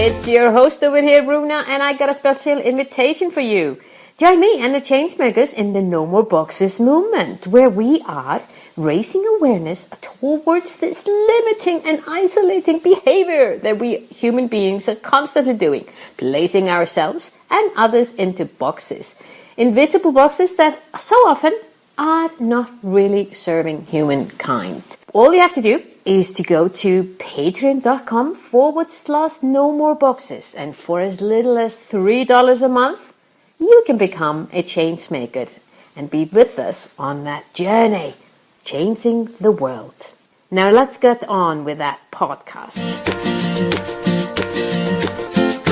It's your host over here, Runa, and I got a special invitation for you. Join me and the Changemakers in the No More Boxes movement, where we are raising awareness towards this limiting and isolating behavior that we human beings are constantly doing, placing ourselves and others into boxes. Invisible boxes that so often are not really serving humankind. All you have to do is to go to patreon.com/no more boxes, and for as little as $3 a month, you can become a change maker and be with us on that journey, changing the world. Now let's get on with that podcast.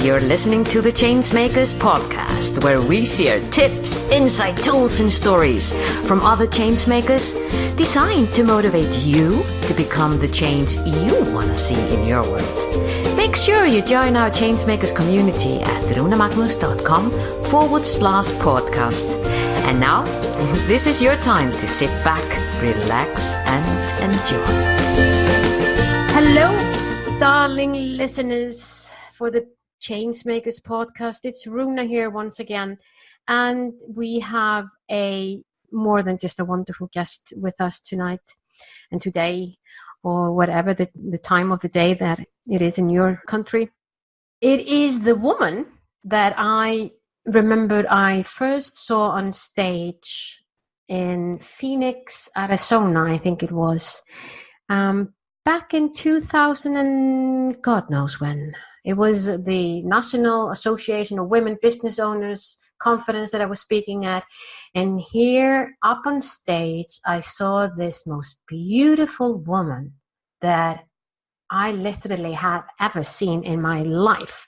You're listening to the Changemakers podcast, where we share tips, insight, tools, and stories from other changemakers designed to motivate you to become the change you want to see in your world. Make sure you join our Changemakers community at runamagnus.com/podcast. And now, this is your time to sit back, relax, and enjoy. Hello, darling listeners, for the Changemakers podcast. It's Runa here once again, and we have a more than just a wonderful guest with us tonight and today, or whatever the time of the day that it is in your country. It is the woman that I remembered I first saw on stage in Phoenix, Arizona, I think it was, back in 2000 and God knows when. It was the National Association of Women Business Owners conference that I was speaking at. And here up on stage, I saw this most beautiful woman that I literally have ever seen in my life.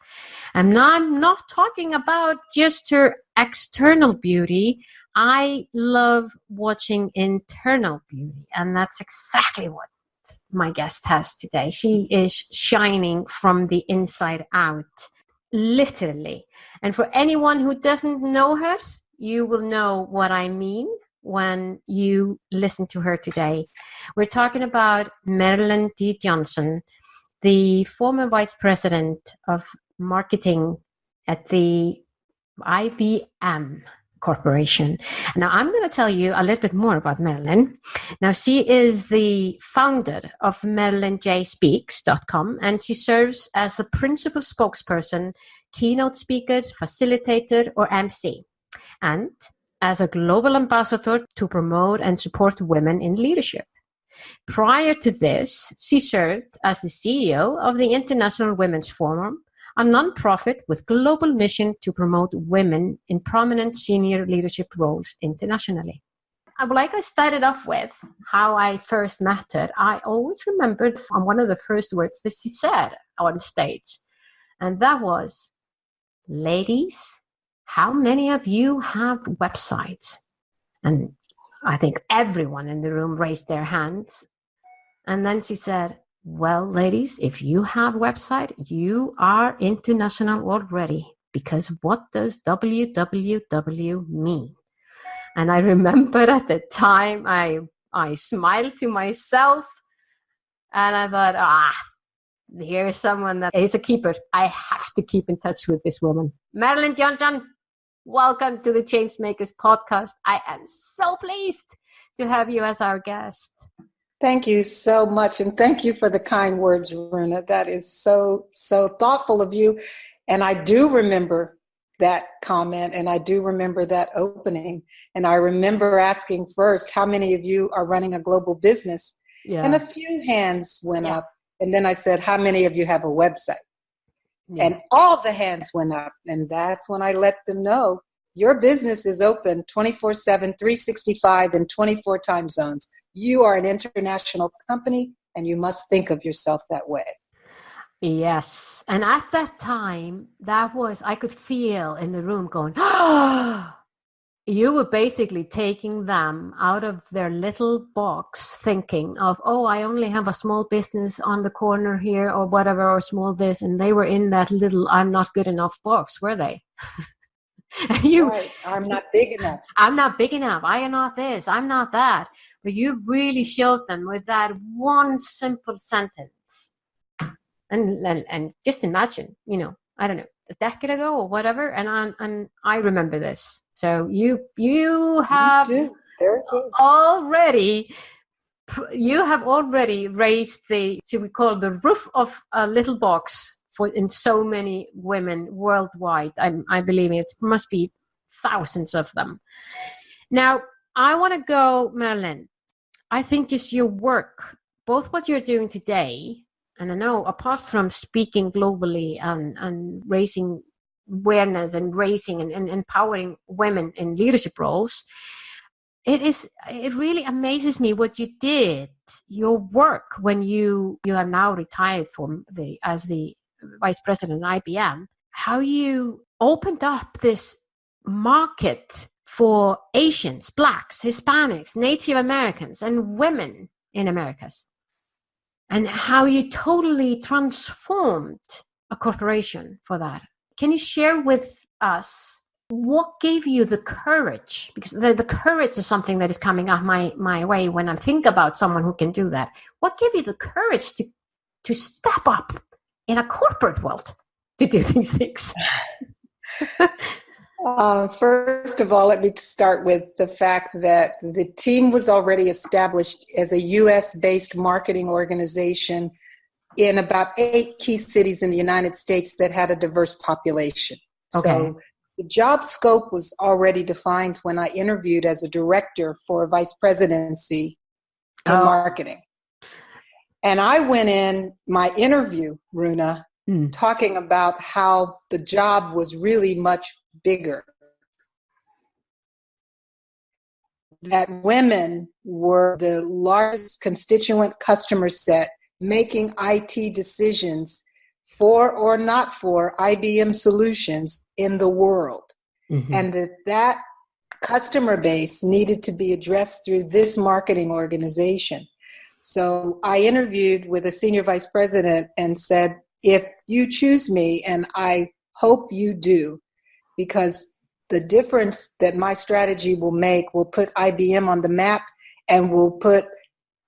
And I'm not talking about just her external beauty. I love watching internal beauty. And that's exactly what my guest has today. She is shining from the inside out, literally. And for anyone who doesn't know her, you will know what I mean when you listen to her today. We're talking about Marilyn Johnson, the former vice president of marketing at the IBM Corporation. Now, I'm going to tell you a little bit more about Marilyn. Now, she is the founder of MarilynJSpeaks.com, and she serves as a principal spokesperson, keynote speaker, facilitator, or emcee, and as a global ambassador to promote and support women in leadership. Prior to this, she served as the CEO of the International Women's Forum, a nonprofit with global mission to promote women in prominent senior leadership roles internationally. Like I started off with how I first met her, I always remembered from one of the first words that she said on stage. And that was, "Ladies, how many of you have websites?" And I think everyone in the room raised their hands. And then she said, "Well, ladies, if you have a website, you are international already, because what does www mean?" And I remember at the time, I smiled to myself, and I thought, here's someone that is a keeper. I have to keep in touch with this woman. Marilyn Johnson, welcome to the Changemakers podcast. I am so pleased to have you as our guest. Thank you so much. And thank you for the kind words, Runa. That is so thoughtful of you. And I do remember that comment, and I do remember that opening. And I remember asking first, how many of you are running a global business? Yeah. And a few hands went up. And then I said, how many of you have a website? Yeah. And all the hands went up. And that's when I let them know, your business is open 24/7, 365 in 24 time zones. You are an international company, and you must think of yourself that way. Yes. And at that time, I could feel in the room going, you were basically taking them out of their little box, thinking of, I only have a small business on the corner here or whatever, or small this. And they were in that little, I'm not good enough box, were they? Right. I'm not big enough. I'm not big enough. I am not this. I'm not that. But you really showed them with that one simple sentence, And just imagine, I don't know, a decade ago or whatever, and I remember this. So you have already raised should we call the roof of a little box in so many women worldwide. I believe it must be thousands of them. Now, I want to go, Marilyn. I think just your work, both what you're doing today, and I know apart from speaking globally and raising awareness and raising and empowering women in leadership roles, it really amazes me what you did, your work when you are now retired as the vice president at IBM, how you opened up this market for Asians, Blacks, Hispanics, Native Americans, and women in Americas, and how you totally transformed a corporation for that. Can you share with us what gave you the courage? Because the courage is something that is coming up my way when I think about someone who can do that. What gave you the courage to step up in a corporate world to do these things? First of all, let me start with the fact that the team was already established as a U.S.-based marketing organization in about 8 key cities in the United States that had a diverse population. Okay. So the job scope was already defined when I interviewed as a director for a vice presidency in marketing. And I went in my interview, Runa, talking about how the job was really much bigger. That women were the largest constituent customer set making IT decisions for or not for IBM solutions in the world. Mm-hmm. And that customer base needed to be addressed through this marketing organization. So I interviewed with a senior vice president and said, if you choose me, and I hope you do, because the difference that my strategy will make will put IBM on the map and will put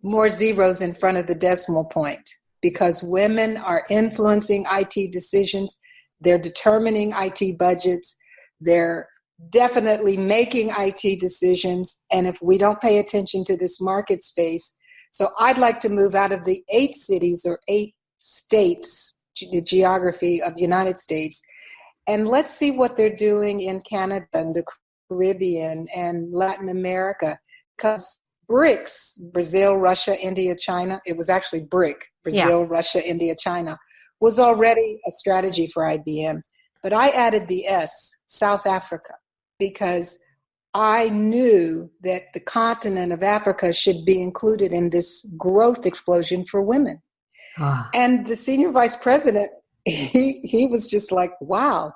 more zeros in front of the decimal point, because women are influencing IT decisions. They're determining IT budgets. They're definitely making IT decisions. And if we don't pay attention to this market space, so I'd like to move out of the 8 cities or 8 states, the geography of the United States, and let's see what they're doing in Canada and the Caribbean and Latin America. Because BRICS, Brazil, Russia, India, China, it was actually BRIC, Brazil, Russia, India, China, was already a strategy for IBM. But I added the S, South Africa, because I knew that the continent of Africa should be included in this growth explosion for women. And the senior vice president, he was just like, wow,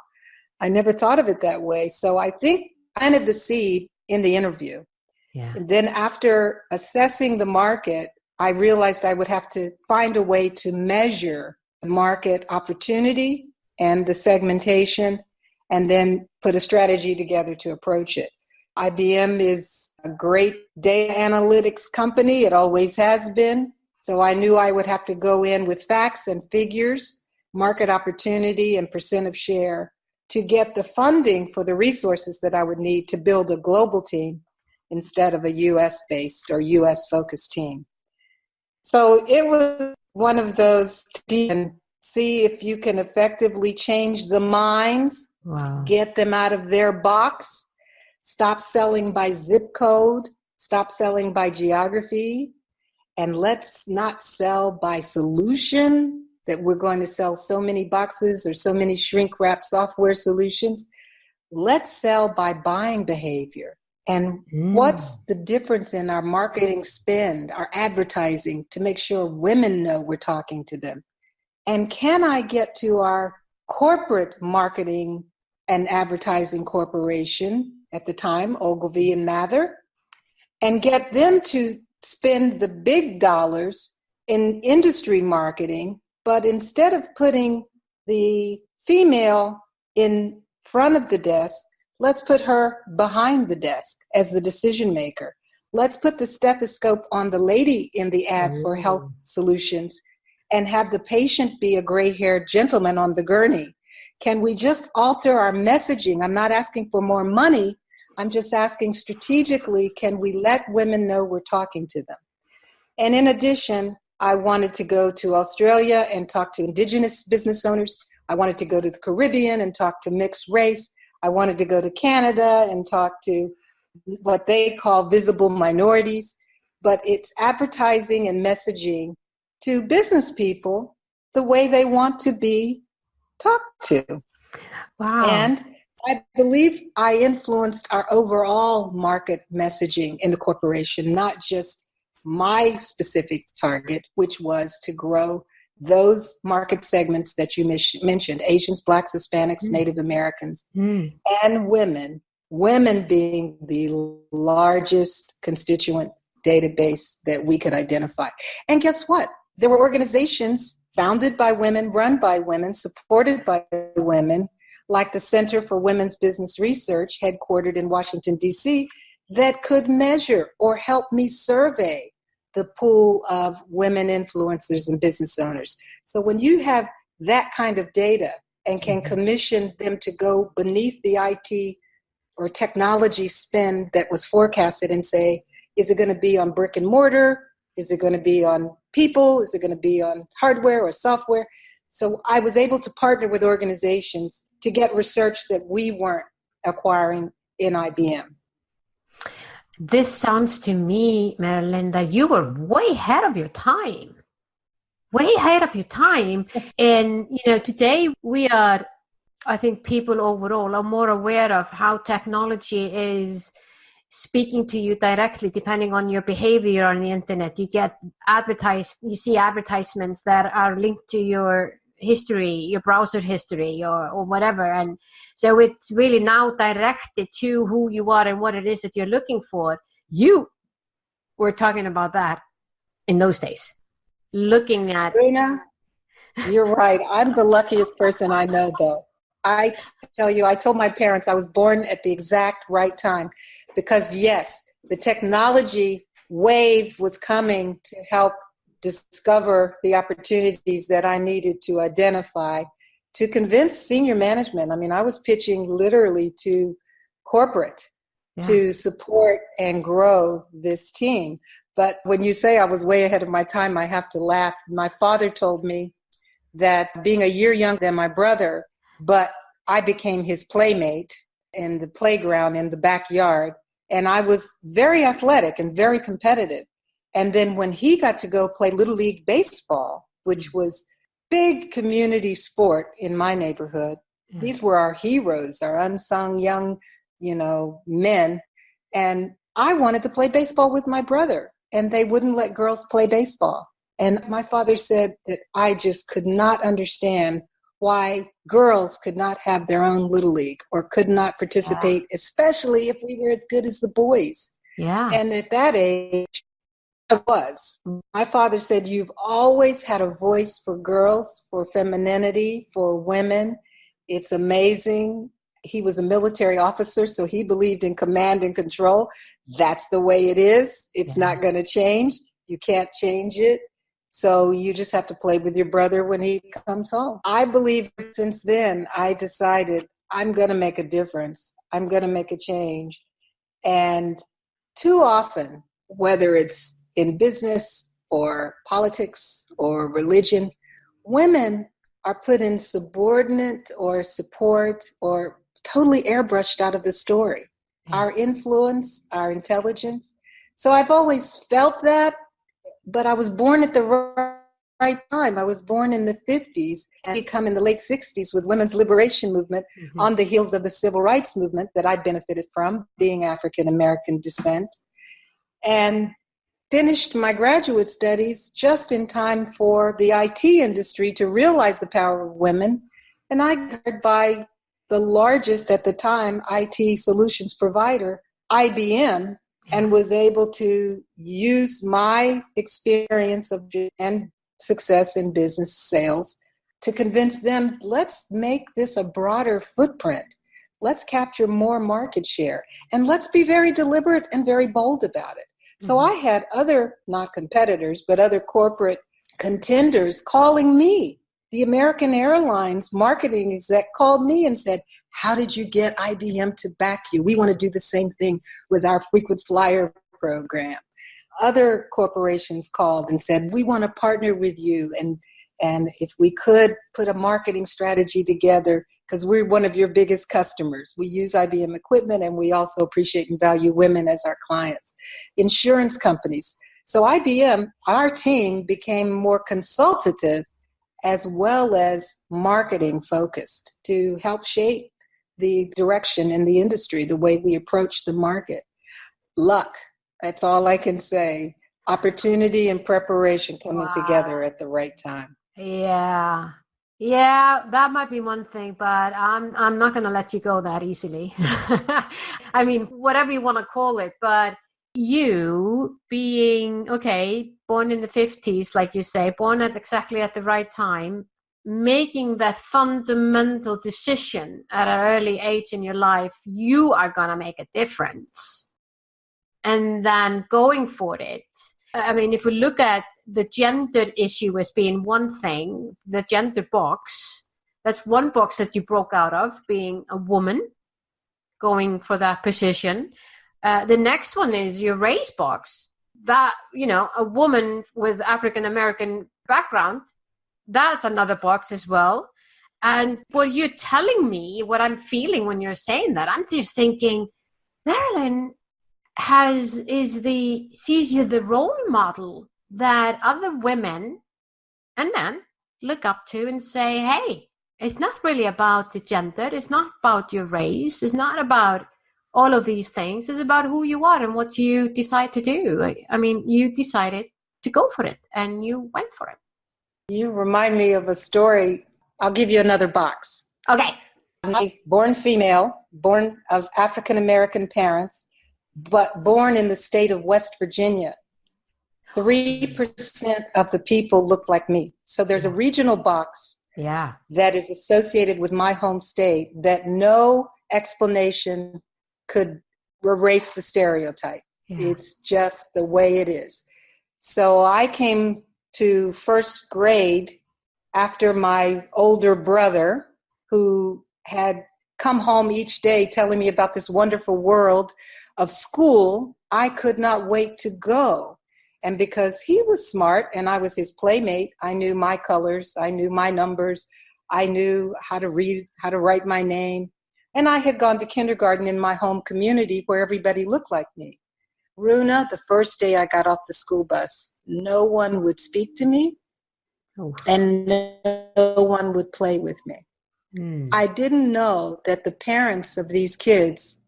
I never thought of it that way. So I think I planted the seed in the interview. Yeah. And then after assessing the market, I realized I would have to find a way to measure the market opportunity and the segmentation, and then put a strategy together to approach it. IBM is a great data analytics company. It always has been. So I knew I would have to go in with facts and figures, market opportunity and percent of share, to get the funding for the resources that I would need to build a global team instead of a US-based or US-focused team. So it was one of those, and see if you can effectively change the minds, get them out of their box, stop selling by zip code, stop selling by geography, and let's not sell by solution, that we're going to sell so many boxes or so many shrink-wrap software solutions. Let's sell by buying behavior. And what's the difference in our marketing spend, our advertising, to make sure women know we're talking to them? And can I get to our corporate marketing and advertising corporation at the time, Ogilvy and Mather, and get them to spend the big dollars in industry marketing, but instead of putting the female in front of the desk, let's put her behind the desk as the decision maker. Let's put the stethoscope on the lady in the ad for health solutions and have the patient be a gray-haired gentleman on the gurney? Can we just alter our messaging? I'm not asking for more money. I'm just asking strategically, can we let women know we're talking to them? And in addition, I wanted to go to Australia and talk to indigenous business owners. I wanted to go to the Caribbean and talk to mixed race. I wanted to go to Canada and talk to what they call visible minorities. But it's advertising and messaging to business people the way they want to be talked to. Wow. And I believe I influenced our overall market messaging in the corporation, not just my specific target, which was to grow those market segments that you mentioned, Asians, Blacks, Hispanics, Native Americans, and women being the largest constituent database that we could identify. And guess what? There were organizations founded by women, run by women, supported by women, like the Center for Women's Business Research, headquartered in Washington, D.C., that could measure or help me survey the pool of women influencers and business owners. So when you have that kind of data and can commission them to go beneath the IT or technology spend that was forecasted and say, is it going to be on brick and mortar? Is it going to be on people? Is it going to be on hardware or software? So I was able to partner with organizations to get research that we weren't acquiring in IBM. This sounds to me, Marilyn, that you were way ahead of your time. Way ahead of your time. And, today we are, I think people overall are more aware of how technology is speaking to you directly, depending on your behavior on the internet. You see advertisements that are linked to your history, your browser history or whatever. And so it's really now directed to who you are and what it is that you're looking for. You were talking about that in those days, looking at... Bruna, you're right. I'm the luckiest person I know, though. I tell you, I told my parents I was born at the exact right time because, yes, the technology wave was coming to help discover the opportunities that I needed to identify to convince senior management. I mean, I was pitching literally to corporate to support and grow this team. But when you say I was way ahead of my time, I have to laugh. My father told me that being a year younger than my brother, but I became his playmate in the playground in the backyard. And I was very athletic and very competitive. And then when he got to go play Little League Baseball, which was big community sport in my neighborhood, these were our heroes, our unsung young, men. And I wanted to play baseball with my brother, and they wouldn't let girls play baseball. And my father said that I just could not understand why girls could not have their own Little League or could not participate, especially if we were as good as the boys. Yeah. And at that age, I was. My father said, you've always had a voice for girls, for femininity, for women. It's amazing. He was a military officer, so he believed in command and control. That's the way it is. It's not going to change. You can't change it. So you just have to play with your brother when he comes home. I believe since then, I decided I'm going to make a difference. I'm going to make a change. And too often, whether it's in business or politics or religion, women are put in subordinate or support or totally airbrushed out of the story. Our influence, our intelligence. So I've always felt that, but I was born at the right time. I was born in the 50s and become in the late 60s with women's liberation movement on the heels of the civil rights movement that I benefited from, being African-American descent. And finished my graduate studies just in time for the IT industry to realize the power of women. And I got hired by the largest at the time IT solutions provider, IBM, and was able to use my experience and success in business sales to convince them, let's make this a broader footprint. Let's capture more market share. And let's be very deliberate and very bold about it. So I had other, not competitors, but other corporate contenders calling me. The American Airlines marketing exec called me and said, how did you get IBM to back you? We want to do the same thing with our frequent flyer program. Other corporations called and said, we want to partner with you. And if we could put a marketing strategy together, because we're one of your biggest customers. We use IBM equipment, and we also appreciate and value women as our clients. Insurance companies. So IBM, our team, became more consultative as well as marketing focused to help shape the direction in the industry, the way we approach the market. Luck, that's all I can say. Opportunity and preparation coming together at the right time. Yeah. Yeah, that might be one thing, but I'm not going to let you go that easily. I mean, whatever you want to call it, but you being, okay, born in the 50s, like you say, born at exactly at the right time, making that fundamental decision at an early age in your life, you are going to make a difference. And then going for it. I mean, if we look at the gender issue as being one thing, the gender box, that's one box that you broke out of, being a woman, going for that position. The next one is your race box. That, a woman with African-American background, that's another box as well. And what you're telling me, what I'm feeling when you're saying that, I'm just thinking, Marilyn sees you the role model that other women and men look up to and say, hey, it's not really about the gender, it's not about your race, it's not about all of these things, it's about who you are and what you decide to do. I mean, you decided to go for it and you went for it. You remind me of a story. I'll give you another box. Okay. Born female, born of African-American parents, but born in the state of West Virginia. 3% of the people look like me. So there's a regional box that is associated with my home state that no explanation could erase the stereotype. Yeah. It's just the way it is. So I came to first grade after my older brother, who had come home each day telling me about this wonderful world of school. I could not wait to go. And because he was smart and I was his playmate, I knew my colors, I knew my numbers, I knew how to read, how to write my name. And I had gone to kindergarten in my home community where everybody looked like me. Runa, the first day I got off the school bus, no one would speak to me and no one would play with me. I didn't know that the parents of these kids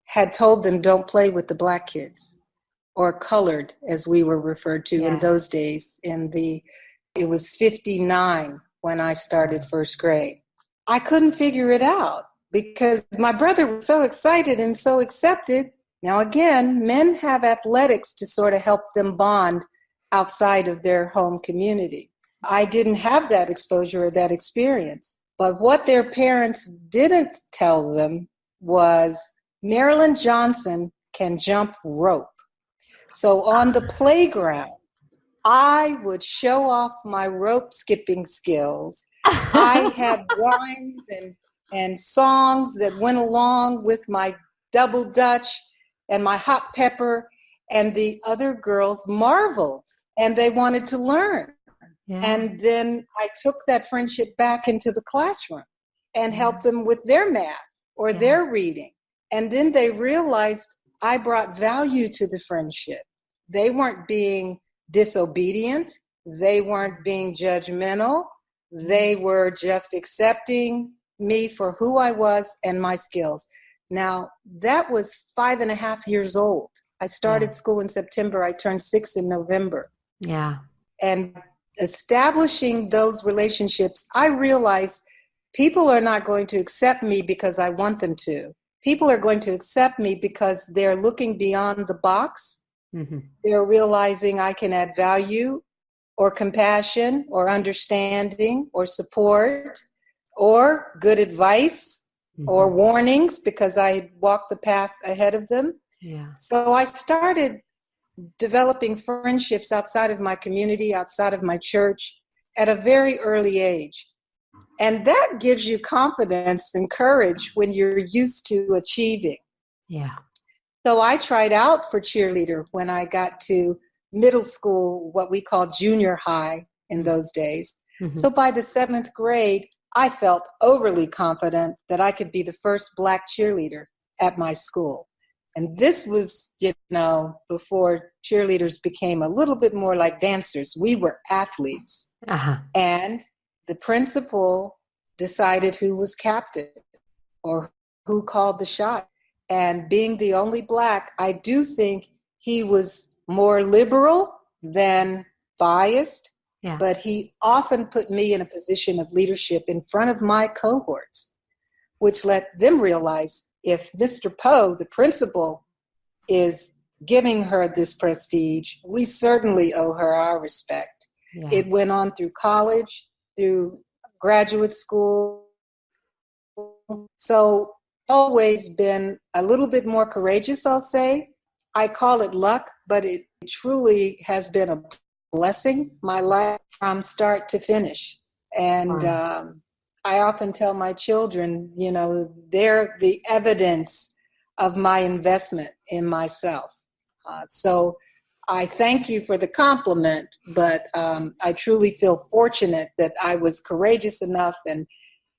had told them don't play with the black kids, or colored, as we were referred to in those days. It was 59 when I started first grade. I couldn't figure it out because my brother was so excited and so accepted. Now again, men have athletics to sort of help them bond outside of their home community. I didn't have that exposure or that experience. But what their parents didn't tell them was Marilyn Johnson can jump rope. So on the playground, I would show off my rope skipping skills. I had rhymes and songs that went along with my double dutch and my hot pepper, and the other girls marveled and they wanted to learn. Yeah. And then I took that friendship back into the classroom and helped them with their math or their reading. And then they realized I brought value to the friendship. They weren't being disobedient. They weren't being judgmental. They were just accepting me for who I was and my skills. Now, that was 5.5 years old. I started school in September. I turned 6 in November. Yeah. And establishing those relationships, I realized people are not going to accept me because I want them to. People are going to accept me because they're looking beyond the box. Mm-hmm. They're realizing I can add value or compassion or understanding or support or good advice or warnings because I walked the path ahead of them. Yeah. So I started developing friendships outside of my community, outside of my church at a very early age. And that gives you confidence and courage when you're used to achieving. Yeah. So I tried out for cheerleader when I got to middle school, what we call junior high in those days. Mm-hmm. So by the 7th grade, I felt overly confident that I could be the first Black cheerleader at my school. And this was, before cheerleaders became a little bit more like dancers. We were athletes. Uh-huh. And the principal decided who was captain or who called the shot. And being the only Black, I do think he was more liberal than biased, but he often put me in a position of leadership in front of my cohorts, which let them realize if Mr. Poe, the principal, is giving her this prestige, we certainly owe her our respect. Yeah. It went on through college, through graduate school. So always been a little bit more courageous, I'll say. I call it luck, but it truly has been a blessing, my life from start to finish. And I often tell my children, they're the evidence of my investment in myself. So I thank you for the compliment, but I truly feel fortunate that I was courageous enough and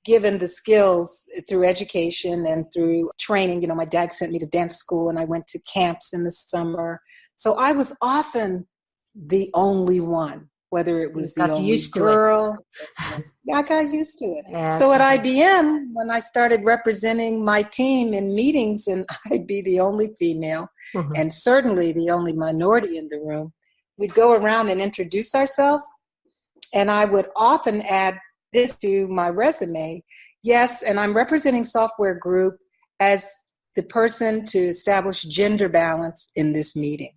given the skills through education and through training. My dad sent me to dance school and I went to camps in the summer. So I was often the only one, whether it was the only girl. Yeah, I got used to it. Yeah, so at IBM, when I started representing my team in meetings, and I'd be the only female and certainly the only minority in the room, we'd go around and introduce ourselves. And I would often add this to my resume. Yes, and I'm representing Software Group as the person to establish gender balance in this meeting.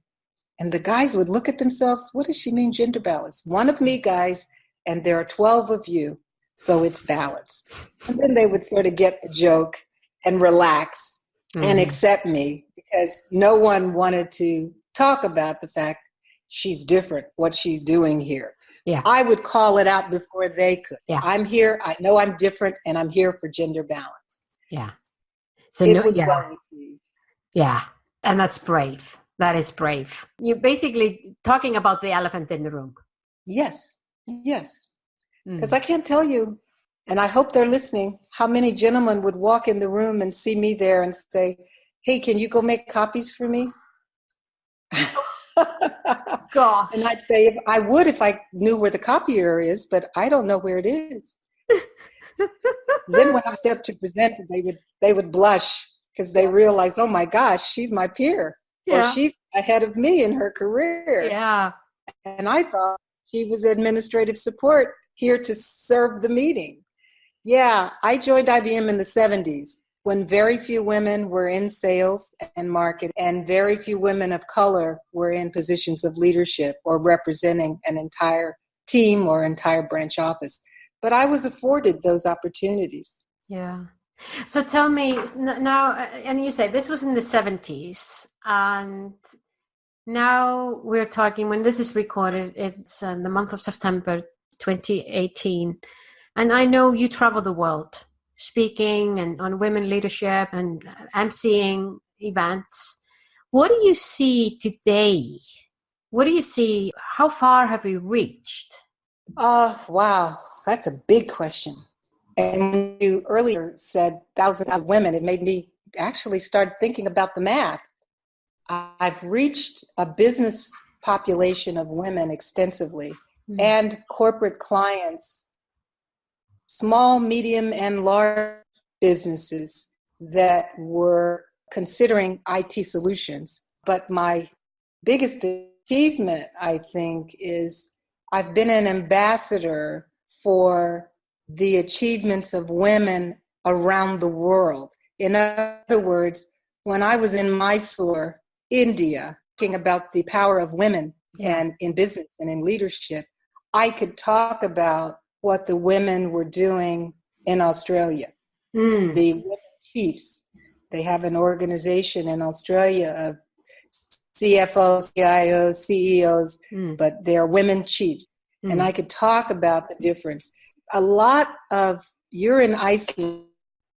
And the guys would look at themselves, what does she mean gender balance? One of me, guys, and there are 12 of you, so it's balanced. And then they would sort of get the joke and relax and accept me because no one wanted to talk about the fact she's different, what she's doing here. Yeah. I would call it out before they could. Yeah. I'm here, I know I'm different, and I'm here for gender balance. Yeah. So it was well received. Yeah, and that's brave. That is brave. You're basically talking about the elephant in the room. Yes. Because I can't tell you, and I hope they're listening, how many gentlemen would walk in the room and see me there and say, hey, can you go make copies for me? Gosh. And I'd say I would if I knew where the copier is, but I don't know where it is. Then when I stepped to present, they would blush because they realized, oh my gosh, she's my peer. Yeah. Or she's ahead of me in her career. Yeah. And I thought she was administrative support here to serve the meeting. Yeah, I joined IBM in the 70s when very few women were in sales and market and very few women of color were in positions of leadership or representing an entire team or entire branch office. But I was afforded those opportunities. Yeah. So tell me now, and you say this was in the 70s, and now we're talking, when this is recorded, it's the month of September 2018. And I know you travel the world speaking and on women leadership and emceeing events. What do you see today? What do you see? How far have we reached? Wow, that's a big question. And you earlier said thousands of women. It made me actually start thinking about the math. I've reached a business population of women extensively and corporate clients, small, medium, and large businesses that were considering IT solutions. But my biggest achievement, I think, is I've been an ambassador for the achievements of women around the world. In other words, when I was in Mysore, India, talking about the power of women and in business and in leadership, I could talk about what the women were doing in Australia. The women chiefs, they have an organization in Australia of CFOs, CIOs, CEOs, but they're women chiefs. And I could talk about the difference. You're in Iceland,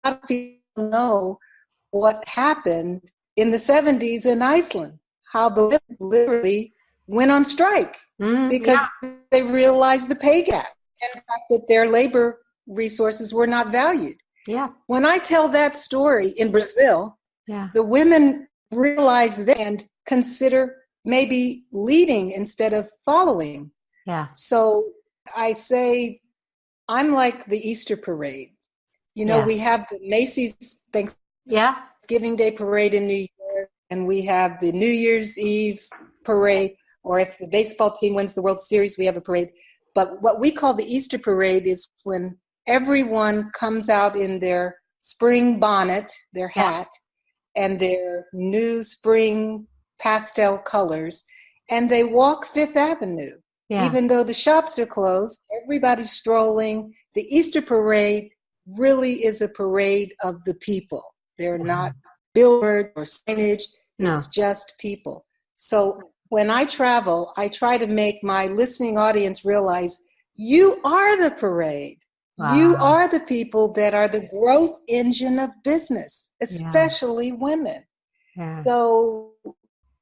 a lot of people know what happened in the 70s in Iceland, how the women literally went on strike because they realized the pay gap and the fact that their labor resources were not valued. Yeah. When I tell that story in Brazil, the women realize that and consider maybe leading instead of following. Yeah. So I say, I'm like the Easter parade. We have the Macy's Thanksgiving Day parade in New York, and we have the New Year's Eve parade, or if the baseball team wins the World Series, we have a parade. But what we call the Easter parade is when everyone comes out in their spring bonnet, their hat, and their new spring pastel colors, and they walk Fifth Avenue. Yeah. Even though the shops are closed, everybody's strolling. The Easter parade really is a parade of the people. They're not billboards or signage. It's just people. So when I travel, I try to make my listening audience realize you are the parade. Wow. You are the people that are the growth engine of business, especially women. Yeah. So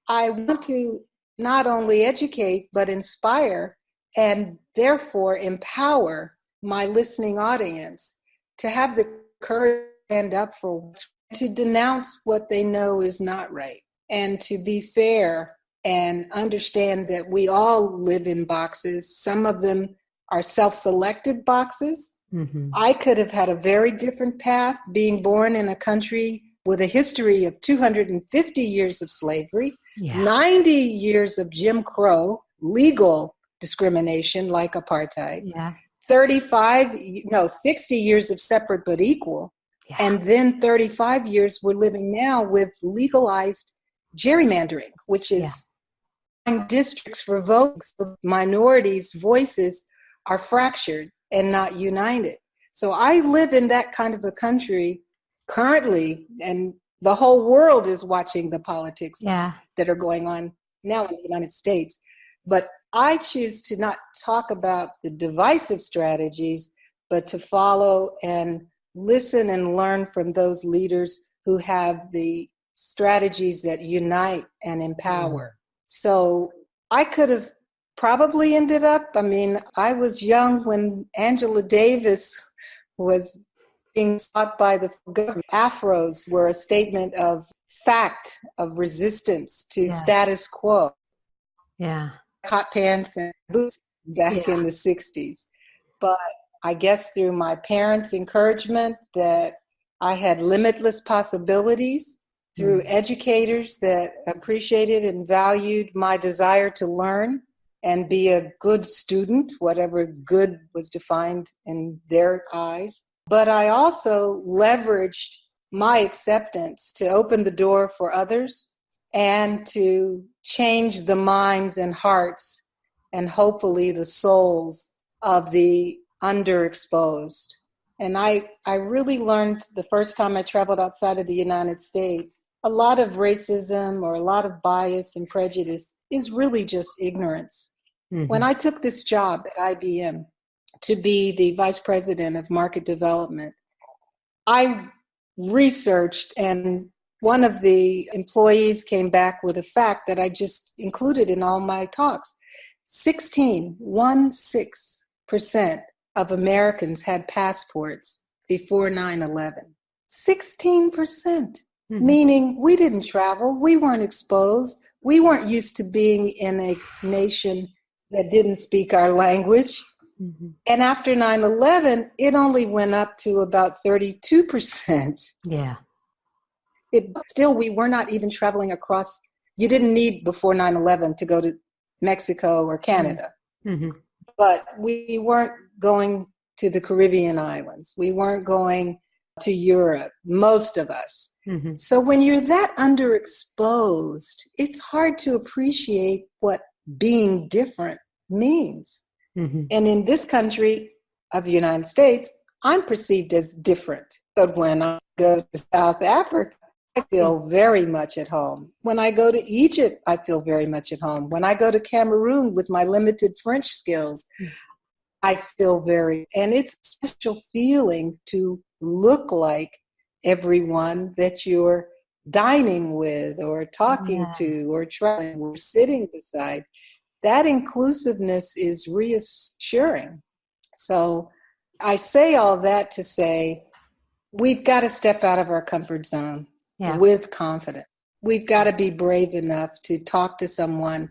I want to not only educate, but inspire and therefore empower my listening audience to have the courage to stand up for, to denounce what they know is not right, and to be fair and understand that we all live in boxes. Some of them are self-selected boxes. Mm-hmm. I could have had a very different path, being born in a country with a history of 250 years of slavery, 90 years of Jim Crow, legal discrimination like apartheid, 60 years of separate but equal, and then 35 years we're living now with legalized gerrymandering, which is districts for votes. Minorities' voices are fractured and not united. So I live in that kind of a country currently, and the whole world is watching the politics that are going on now in the United States. But I choose to not talk about the divisive strategies, but to follow and listen and learn from those leaders who have the strategies that unite and empower. So I could have probably ended up, I was young when Angela Davis was being sought by the government. Afros were a statement of fact, of resistance to status quo. Yeah. Hot pants and boots back in the 60s. But I guess through my parents' encouragement that I had limitless possibilities, through educators that appreciated and valued my desire to learn and be a good student, whatever good was defined in their eyes. But I also leveraged my acceptance to open the door for others and to change the minds and hearts and hopefully the souls of the underexposed. And I really learned the first time I traveled outside of the United States, a lot of racism or a lot of bias and prejudice is really just ignorance. Mm-hmm. When I took this job at IBM, to be the vice president of market development, I researched, and one of the employees came back with a fact that I just included in all my talks. 16% of Americans had passports before 9/11. 16%, meaning we didn't travel, we weren't exposed, we weren't used to being in a nation that didn't speak our language. Mm-hmm. And after 9/11, it only went up to about 32%. Yeah. We were not even traveling across. You didn't need before 9/11 to go to Mexico or Canada. Mm-hmm. But we weren't going to the Caribbean islands. We weren't going to Europe, most of us. Mm-hmm. So when you're that underexposed, it's hard to appreciate what being different means. Mm-hmm. And in this country of the United States, I'm perceived as different. But when I go to South Africa, feel very much at home. When I go to Egypt, I feel very much at home. When I go to Cameroon with my limited French skills, I feel and it's a special feeling to look like everyone that you're dining with or talking to or traveling or sitting beside. That inclusiveness is reassuring. So I say all that to say we've got to step out of our comfort zone with confidence. We've got to be brave enough to talk to someone.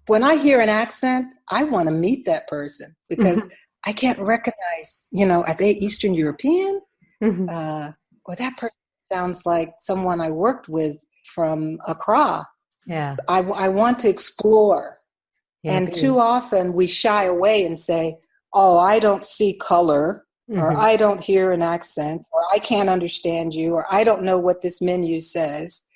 When I hear an accent, I want to meet that person because I can't recognize, are they Eastern European? Or that person sounds like someone I worked with from Accra. Yeah. I want to explore. And too often we shy away and say, oh, I don't see color, or I don't hear an accent, or I can't understand you, or I don't know what this menu says.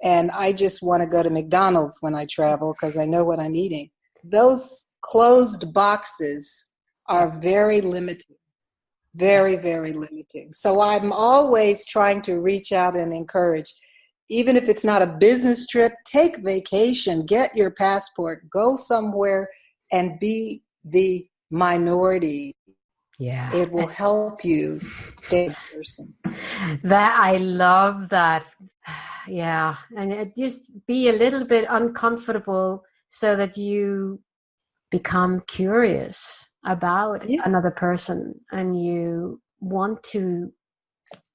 And I just want to go to McDonald's when I travel because I know what I'm eating. Those closed boxes are very limiting, very, very limiting. So I'm always trying to reach out and encourage. Even if it's not a business trip, take vacation, get your passport, go somewhere and be the minority. Yeah. It will help you stay a person. That I love that. Yeah. And just be a little bit uncomfortable so that you become curious about another person and you want to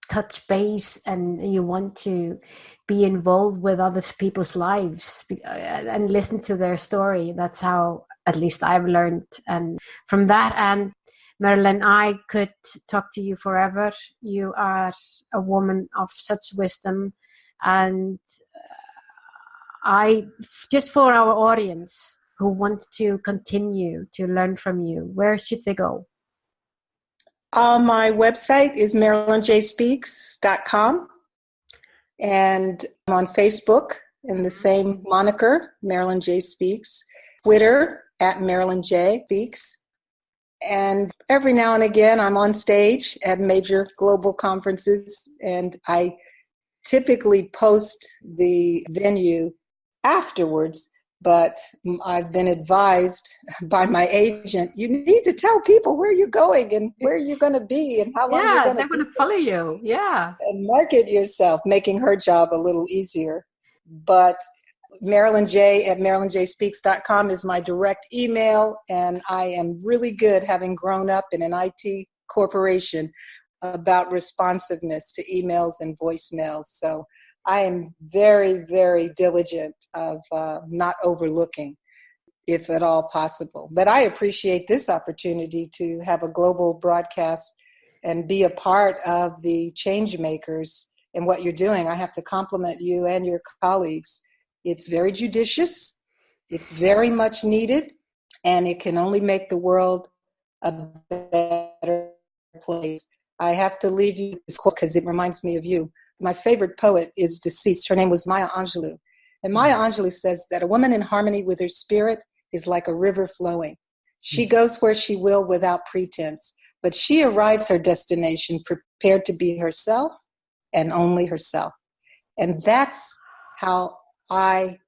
touch base and you want to be involved with other people's lives and listen to their story. That's how at least I've learned. And from that, and Marilyn, I could talk to you forever. You are a woman of such wisdom, and I just for our audience who want to continue to learn from you, where should they go? My website is marilynjspeaks.com, and I'm on Facebook in the same moniker, Marilyn J. Speaks, Twitter at Marilyn J. Speaks, and every now and again I'm on stage at major global conferences, and I typically post the venue afterwards. But I've been advised by my agent, you need to tell people where you're going and where you're going to be and how long you're going to be. Yeah, they're going to follow you. Yeah. And market yourself, making her job a little easier. But Marilyn J at marilynjspeaks.com is my direct email. And I am really good, having grown up in an IT corporation, about responsiveness to emails and voicemails. So I am very, very diligent of not overlooking, if at all possible. But I appreciate this opportunity to have a global broadcast and be a part of the change makers in what you're doing. I have to compliment you and your colleagues. It's very judicious. It's very much needed. And it can only make the world a better place. I have to leave you this quote because it reminds me of you. My favorite poet is deceased. Her name was Maya Angelou. And Maya Angelou says that a woman in harmony with her spirit is like a river flowing. She goes where she will without pretense, but she arrives her destination prepared to be herself and only herself. And that's how I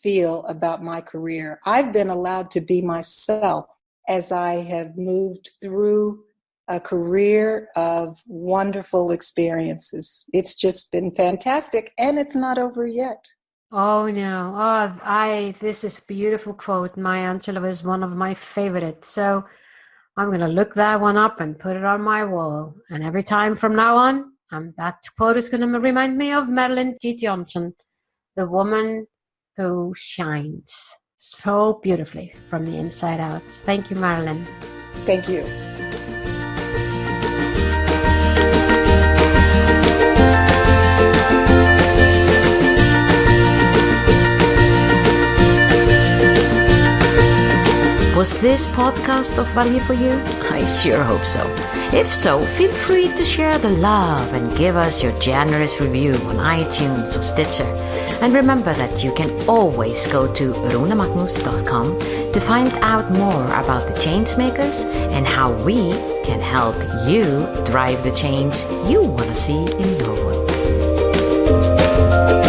feel about my career. I've been allowed to be myself as I have moved through a career of wonderful experiences. It's just been fantastic, and it's not over yet. Oh no! This is a beautiful quote. Maya Angelou is one of my favorites. So I'm going to look that one up and put it on my wall. And every time from now on, that quote is going to remind me of Marilyn G. Johnson, the woman who shines so beautifully from the inside out. Thank you, Marilyn. Thank you. Was this podcast of value for you? I sure hope so. If so, feel free to share the love and give us your generous review on iTunes or Stitcher. And remember that you can always go to runemagnus.com to find out more about the changemakers and how we can help you drive the change you want to see in your world. you.